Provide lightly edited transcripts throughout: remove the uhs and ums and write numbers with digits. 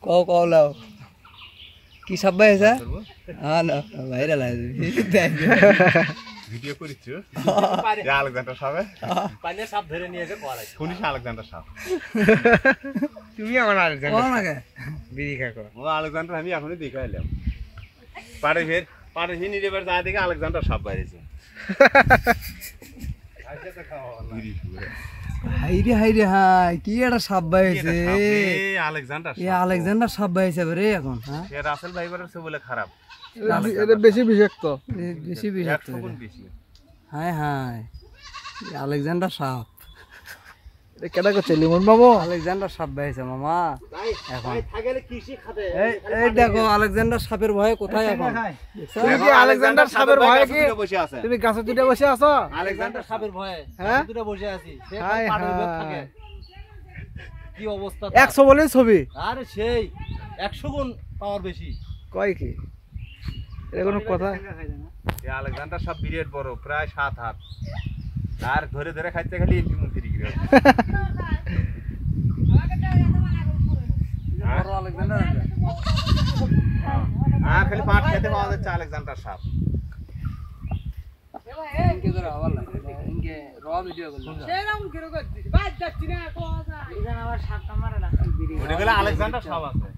কও কও লাও কি সাপ হয়েছে হ্যাঁ না ভাইরাল আছে ভিডিও করিছো আলেকজান্ডার সাপ পানি সাপ ধরে নিয়ে এসে করাই শুনিস আলেকজান্ডার সাপ তুমি আমার আলেকজান্ডার কোন নাকি বিড়ি খাকো ও আলেকজান্ডার আমি এখনই দেখাইলাম পারে হিনি রেবার যা দেখে আলেকজান্ডার সাপ বাইরেছে হাইরে হাই কি একটা সাপ হয়েছে আলেকজান্ডার এ আলেকজান্ডার সাপ হয়েছে রে এখন হ্যাঁ সে রাসেল ভাইবারের সে বলে খারাপ এটা বেশি বিষাক্ত বেশি বিষাক্ত 100 গুণ বেশি হাই হাই আলেকজান্ডার সাপ এটা কেডা করছে লিমন মামু আলেকজান্ডার সাপ হয়েছে মামা এখন থাকলে কৃষি খাতে এই দেখো আলেকজান্ডার সাপের ভয়ে কোথায় এখন তুমি কি আলেকজান্ডার সাপের ভয়ে কি বসে আছে তুমি গাছে দুটো বসে আছো আলেকজান্ডার সাপের ভয়ে হ্যাঁ দুটো বসে আছি সে হাই পাটের ভেতর হাই। থাকে কি অবস্থা 100 বলে ছবি আরে সেই 100 গুণ পাওয়ার বেশি কয় কি এটা কোনো কথা এই আলেকজান্ডার সব বিরাট বড় প্রায় 7 হাত আর ধরে ধরে খাইতে খালি এমপি মন্ত্রী গিয়ে বড় আলেকজান্ডার আর খালি পাট খেতে পাওয়া যাচ্ছে আলেকজান্ডার সাপ ইনকে ধরে আবার লাগে ইনকে র ভিডিও করলাম সেরকম কিরো করছিস বাদ যাচ্ছি না কথা এখানে আবার সাপটা মারে না ওটা গেলে আলেকজান্ডার সাপ আছে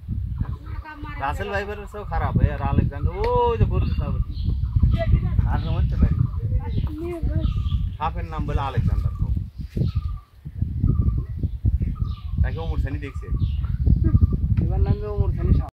রাসেল ভাইবারের সব খারাপ আর আলেকজান্ডার ওই যে গরুর সাপ আর সমঝতে পারি সাপের নাম বলে আলেকজান্ডার তাকে ওমর সানি দেখছে এবার নামবে ওমর খানি